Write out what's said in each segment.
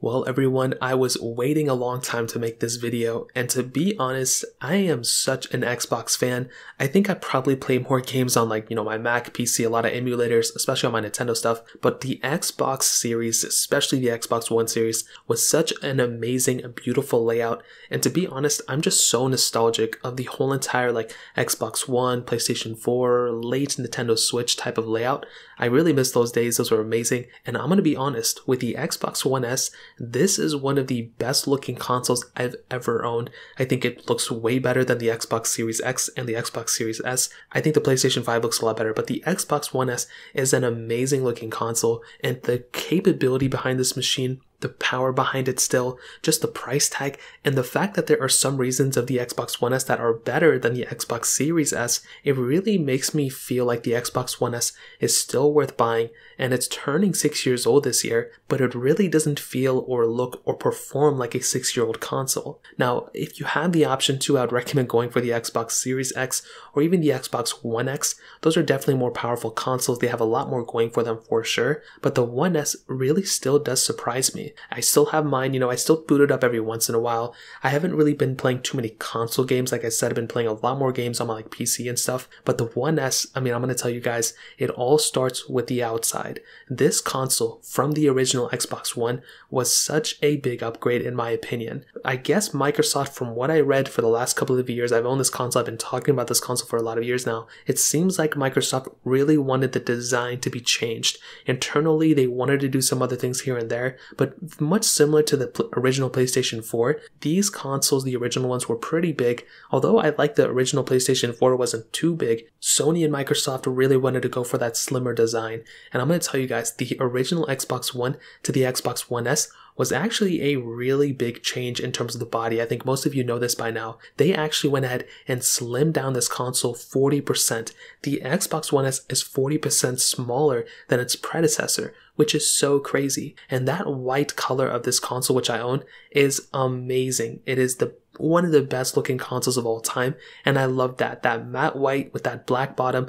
Well, everyone, I was waiting a long time to make this video, and to be honest, I am such an Xbox fan. I think I probably play more games on my Mac, PC, a lot of emulators, especially on my Nintendo stuff, but the Xbox series, especially the Xbox One series, was such an amazing, beautiful layout, and to be honest, I'm just so nostalgic of the whole entire Xbox One, PlayStation 4, late Nintendo Switch type of layout. I really miss those days. Those were amazing, and I'm gonna be honest, with the Xbox One S, this is one of the best looking consoles I've ever owned. I think it looks way better than the Xbox Series X and the Xbox Series S. I think the PlayStation 5 looks a lot better, but the Xbox One S is an amazing looking console, and the capability behind this machine, the power behind it still, just the price tag, and the fact that there are some reasons of the Xbox One S that are better than the Xbox Series S, it really makes me feel like the Xbox One S is still worth buying, and it's turning 6 years old this year, but it really doesn't feel or look or perform like a 6-year-old console. Now, if you have the option to, I would recommend going for the Xbox Series X or even the Xbox One X. Those are definitely more powerful consoles. They have a lot more going for them for sure, but the One S really still does surprise me. I still have mine, I still boot it up every once in a while. I haven't really been playing too many console games. Like I said, I've been playing a lot more games on my PC and stuff, but the One S, I'm going to tell you guys, it all starts with the outside. This console from the original Xbox One was such a big upgrade in my opinion. I guess Microsoft, from what I read for the last couple of years, I've owned this console, I've been talking about this console for a lot of years now, it seems like Microsoft really wanted the design to be changed. Internally, they wanted to do some other things here and there, but much similar to the original PlayStation 4, these consoles, the original ones, were pretty big. Although I like the original PlayStation 4 wasn't too big, Sony and Microsoft really wanted to go for that slimmer design. And I'm going to tell you guys, the original Xbox One to the Xbox One S was actually a really big change in terms of the body. I think most of you know this by now. They actually went ahead and slimmed down this console 40%. The Xbox One S is 40% smaller than its predecessor, which is so crazy. And that white color of this console, which I own, is amazing. It is one of the best looking consoles of all time, and I love that matte white with that black bottom.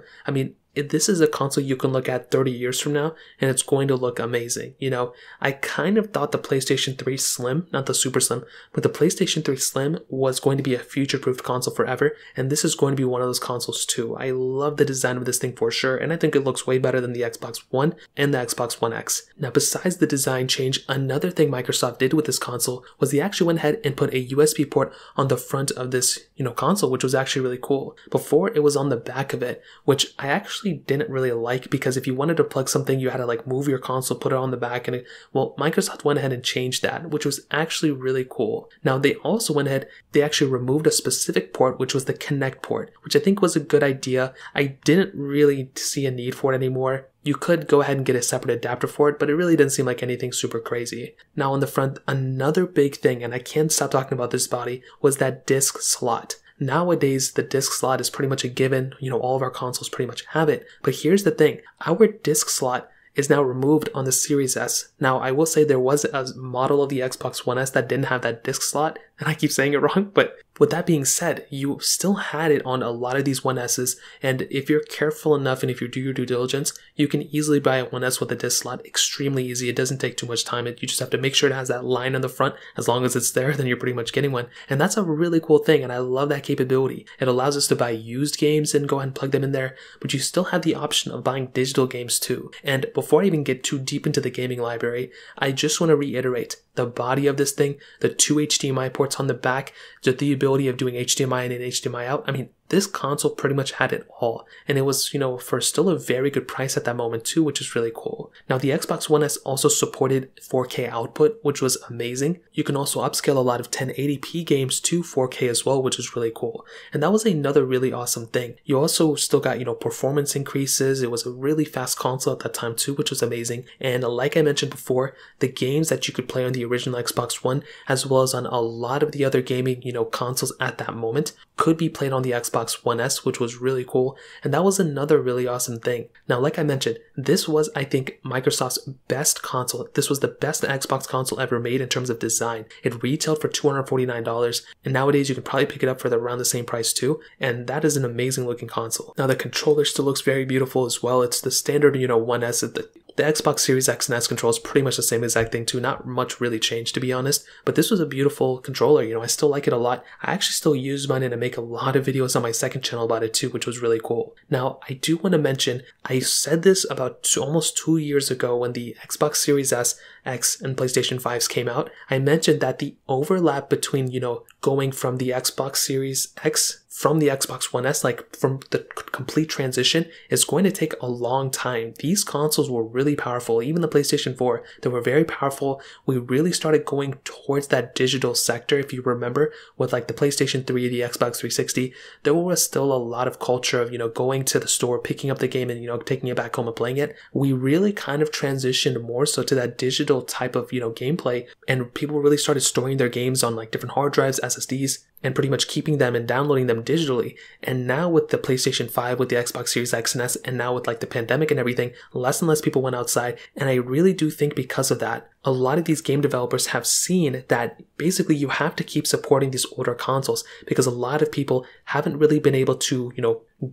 This is a console you can look at 30 years from now and it's going to look amazing. I kind of thought the PlayStation 3 Slim, not the Super Slim, but the PlayStation 3 Slim was going to be a future-proofed console forever, and this is going to be one of those consoles too. I love the design of this thing for sure, and I think it looks way better than the Xbox One and the Xbox One X. Now, besides the design change, another thing Microsoft did with this console was they actually went ahead and put a USB port on the front of this, console, which was actually really cool. Before, it was on the back of it, which I actually didn't really like, because if you wanted to plug something, you had to move your console, put it on the back, and Microsoft went ahead and changed that, which was actually really cool. Now, they also went ahead, they actually removed a specific port, which was the Connect port, which I think was a good idea. I didn't really see a need for it anymore. You could go ahead and get a separate adapter for it, but it really didn't seem like anything super crazy. Now on the front, another big thing, and I can't stop talking about this body, was that disc slot. Nowadays, the disc slot is pretty much a given. All of our consoles pretty much have it. But here's the thing. Our disc slot is now removed on the Series S. Now, I will say there was a model of the Xbox One S that didn't have that disc slot, and I keep saying it wrong, but with that being said, you still had it on a lot of these One S's, and if you're careful enough and if you do your due diligence, you can easily buy a One S with a disc slot. Extremely easy. It doesn't take too much time. You just have to make sure it has that line on the front. As long as it's there, then you're pretty much getting one. And that's a really cool thing, and I love that capability. It allows us to buy used games and go ahead and plug them in there, but you still have the option of buying digital games too. And before I even get too deep into the gaming library, I just want to reiterate the body of this thing, the 2 HDMI ports on the back, the ability of doing HDMI in and HDMI out. This console pretty much had it all, and it was, for still a very good price at that moment too, which is really cool. Now, the Xbox One S also supported 4K output, which was amazing. You can also upscale a lot of 1080p games to 4K as well, which is really cool. And that was another really awesome thing. You also still got, performance increases. It was a really fast console at that time too, which was amazing. And like I mentioned before, the games that you could play on the original Xbox One, as well as on a lot of the other gaming, consoles at that moment, could be played on the Xbox One S, which was really cool, and that was another really awesome thing. Now, like I mentioned, this was, I think, Microsoft's best console. This was the best Xbox console ever made in terms of design. It retailed for $249, and nowadays you can probably pick it up for around the same price too, and that is an amazing looking console. Now, the controller still looks very beautiful as well. It's the standard, One S. The Xbox Series X and S control is pretty much the same exact thing too, not much really changed to be honest, but this was a beautiful controller, I still like it a lot. I actually still use mine and I make a lot of videos on my second channel about it too, which was really cool. Now, I do want to mention, I said this about almost 2 years ago when the Xbox Series S, X, and PlayStation 5s came out. I mentioned that the overlap between, going from the Xbox Series X from the Xbox One S, like from the complete transition, is going to take a long time. These consoles were really powerful. Even the PlayStation 4, they were very powerful. We really started going towards that digital sector. If you remember, with like the PlayStation 3, the Xbox 360, there was still a lot of culture of, going to the store, picking up the game and, taking it back home and playing it. We really kind of transitioned more so to that digital type of, gameplay, and people really started storing their games on like different hard drives, SSDs, and pretty much keeping them and downloading them digitally. And now with the PlayStation 5, with the Xbox Series X and S, and now with like the pandemic and everything, less and less people went outside. And I really do think because of that, a lot of these game developers have seen that basically you have to keep supporting these older consoles, because a lot of people haven't really been able to,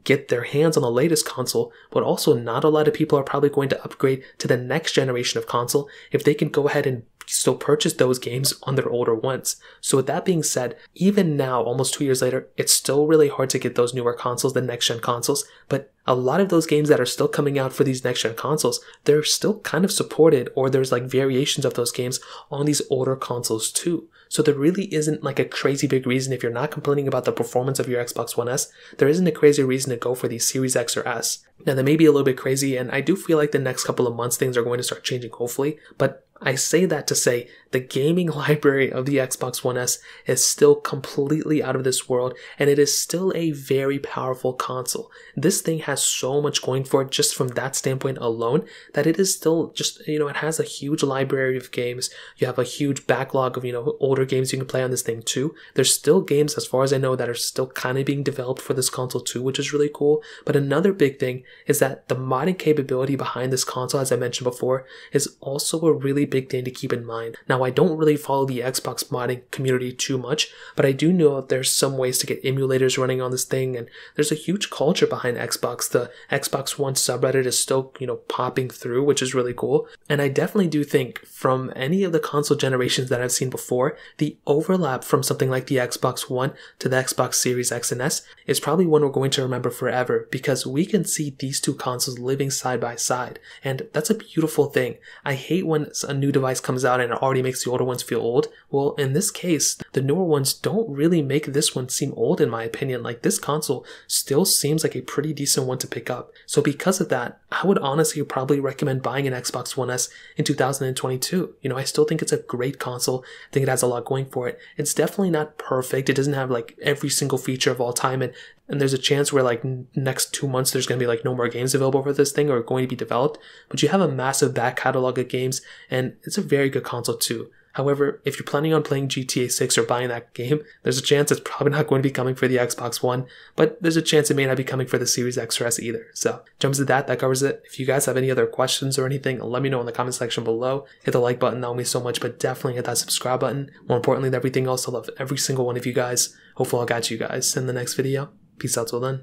get their hands on the latest console, but also not a lot of people are probably going to upgrade to the next generation of console if they can go ahead and still purchase those games on their older ones. So with that being said, even now, almost 2 years later, it's still really hard to get those newer consoles, the next gen consoles, but a lot of those games that are still coming out for these next gen consoles, they're still kind of supported, or there's like variations of those games on these older consoles too. So there really isn't like a crazy big reason, if you're not complaining about the performance of your Xbox One S, there isn't a crazy reason to go for the Series X or S. Now that may be a little bit crazy, and I do feel like the next couple of months things are going to start changing hopefully, but I say that to say the gaming library of the Xbox One S is still completely out of this world, and it is still a very powerful console. This thing has so much going for it just from that standpoint alone, that it is still just, it has a huge library of games. You have a huge backlog of, older games you can play on this thing too. There's still games, as far as I know, that are still kind of being developed for this console too, which is really cool. But another big thing is that the modding capability behind this console, as I mentioned before, is also a really big thing to keep in mind. Now, I don't really follow the Xbox modding community too much, but I do know that there's some ways to get emulators running on this thing, and there's a huge culture behind Xbox. The Xbox One subreddit is still, popping through, which is really cool. And I definitely do think from any of the console generations that I've seen before, the overlap from something like the Xbox One to the Xbox Series X and S is probably one we're going to remember forever, because we can see these two consoles living side by side, and that's a beautiful thing. I hate when a new device comes out and it already makes the older ones feel old. Well, in this case, the newer ones don't really make this one seem old, in my opinion. Like, this console still seems like a pretty decent one to pick up. So because of that, I would honestly probably recommend buying an Xbox One S in 2022. I still think it's a great console. I think it has a lot going for it. It's definitely not perfect. It doesn't have like every single feature of all time, and there's a chance where like next 2 months there's going to be like no more games available for this thing or going to be developed, but you have a massive back catalog of games, and it's a very good console too. However, if you're planning on playing GTA 6 or buying that game, there's a chance it's probably not going to be coming for the Xbox One, but there's a chance it may not be coming for the Series X or S either. So, in terms of that covers it. If you guys have any other questions or anything, let me know in the comment section below. Hit the like button, that will mean so much, but definitely hit that subscribe button. More importantly than everything else, I love every single one of you guys. Hopefully I'll catch you guys in the next video. Peace out till then.